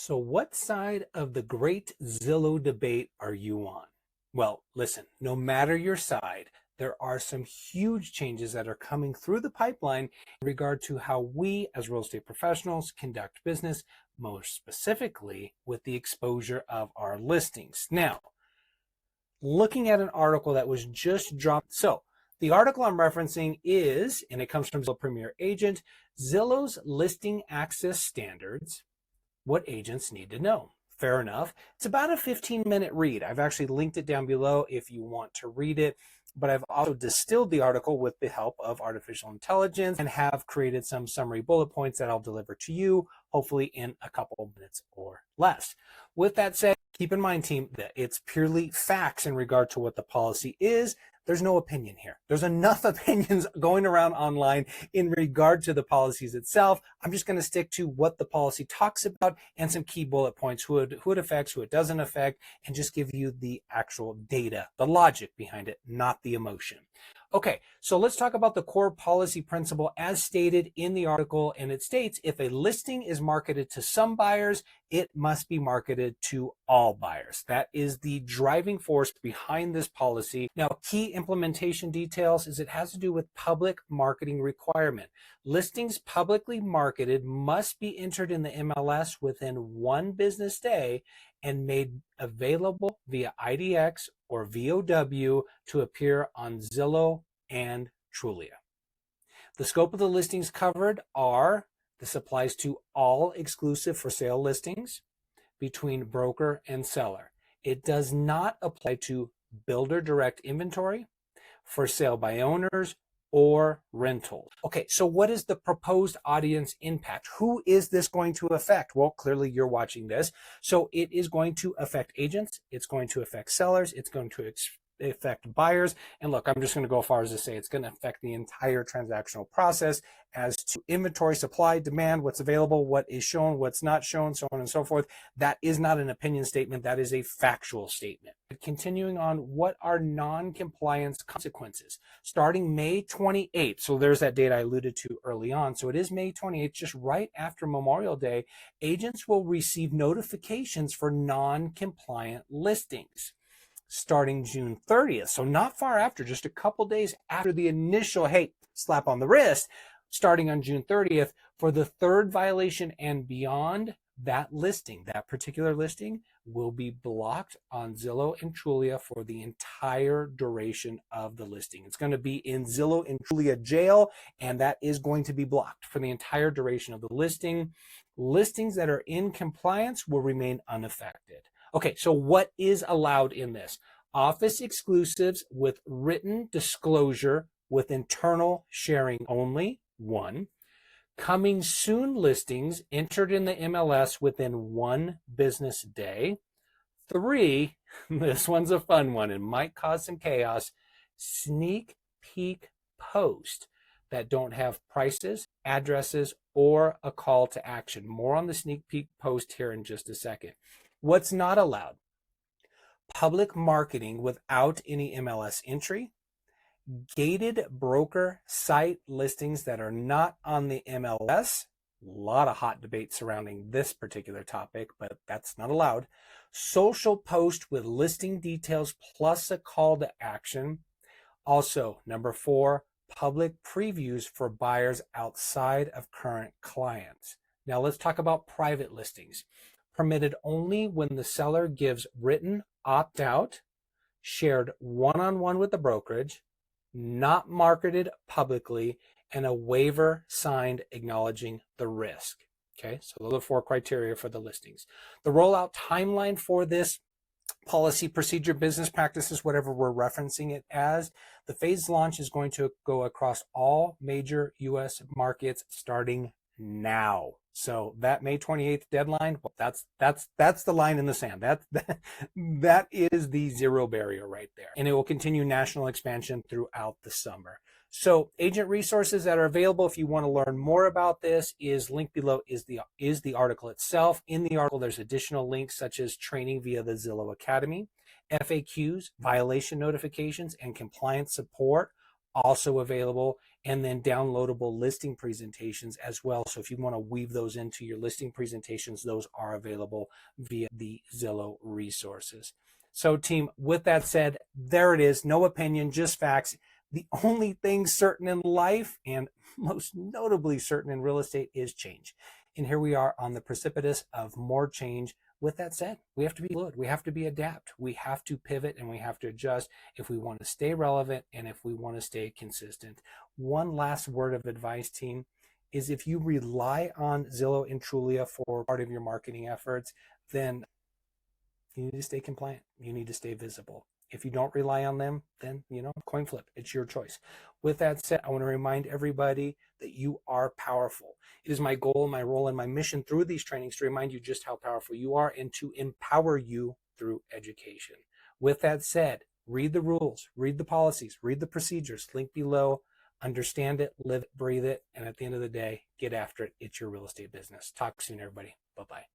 So, what side of the great Zillow debate are you on? Well, listen, no matter your side, there are some huge changes that are coming through the pipeline in regard to how we as real estate professionals conduct business, most specifically with the exposure of our listings. Now, looking at an article that was just dropped. So, the article I'm referencing is, and it comes from Zillow Premier Agent, Zillow's listing access standards, what agents need to know. Fair enough. It's about a 15-minute read. I've actually linked it down below if you want to read it, but I've also distilled the article with the help of artificial intelligence and have created some summary bullet points that I'll deliver to you, hopefully in a couple minutes or less. With that said, keep in mind, team, that it's purely facts in regard to what the policy is. There's no opinion here. There's enough opinions going around online in regard to the policies itself. I'm just going to stick to what the policy talks about and some key bullet points, who it affects, who it doesn't affect, and just give you the actual data, the logic behind it, not the emotion. Okay, so let's talk about the core policy principle as stated in the article, and it states if a listing is marketed to some buyers, it must be marketed to all buyers. That is the driving force behind this policy. Now, key implementation details is it has to do with public marketing requirement. Listings publicly marketed must be entered in the MLS within 1 business day and made available via IDX or VOW to appear on Zillow and Trulia. The scope of the listings covered are, this applies to all exclusive for sale listings between broker and seller. It does not apply to builder direct inventory, for sale by owners, or rentals. Okay, so what is the proposed audience impact? Who is this going to affect? Well, clearly you're watching this. So it is going to affect agents. It's going to affect sellers. It's going to affect buyers. And look, I'm just going to go as far as to say it's going to affect the entire transactional process as to inventory, supply, demand, what's available, what is shown, what's not shown, so on and so forth. That is not an opinion statement. That is a factual statement. Continuing on, what are non-compliance consequences? Starting May 28th, so there's that date I alluded to early on. So it is May 28th, just right after Memorial Day, agents will receive notifications for non-compliant listings. Starting June 30th, so not far after, just a couple days after the initial, hey, slap on the wrist, starting on June 30th, for the third violation and beyond, that listing, that particular listing, will be blocked on Zillow and Trulia for the entire duration of the listing. It's going to be in Zillow and Trulia jail, and that is going to be blocked for the entire duration of the listing. Listings that are in compliance will remain unaffected. Okay, so what is allowed in this? Office exclusives with written disclosure with internal sharing only, 1. Coming soon listings entered in the MLS within 1 business day. 3, this one's a fun one and might cause some chaos, sneak peek post that don't have prices, addresses, or a call to action. More on the sneak peek post here in just a second. What's not allowed? Public marketing without any MLS entry, gated broker site listings that are not on the MLS. A lot of hot debate surrounding this particular topic, but that's not allowed. Social post with listing details plus a call to action. Also, number 4, public previews for buyers outside of current clients. Now let's talk about private listings. Permitted only when the seller gives written opt-out, shared one-on-one with the brokerage, not marketed publicly, and a waiver signed acknowledging the risk. Okay, so those are 4 criteria for the listings. The rollout timeline for this policy, procedure, business practices, whatever we're referencing it as, the phased launch is going to go across all major U.S. markets starting now. So that May 28th deadline, well, that's the line in the sand. That is the zero barrier right there. And it will continue national expansion throughout the summer. So agent resources that are available if you want to learn more about this is linked below is the article itself. In the article, there's additional links such as training via the Zillow Academy, FAQs, violation notifications, and compliance support also available, and then downloadable listing presentations as well. So if you want to weave those into your listing presentations, those are available via the Zillow resources. So team, with that said, there it is. No opinion, just facts. The only thing certain in life, and most notably certain in real estate, is change. And here we are on the precipice of more change. With that said, we have to be fluid. We have to be adapt. We have to pivot and we have to adjust if we want to stay relevant and if we want to stay consistent. One last word of advice, team, is if you rely on Zillow and Trulia for part of your marketing efforts, then you need to stay compliant. You need to stay visible. If you don't rely on them, then, coin flip. It's your choice. With that said, I want to remind everybody that you are powerful. It is my goal, my role, and my mission through these trainings to remind you just how powerful you are and to empower you through education. With that said, read the rules, read the policies, read the procedures, link below, understand it, live it, breathe it, and at the end of the day, get after it. It's your real estate business. Talk soon, everybody. Bye-bye.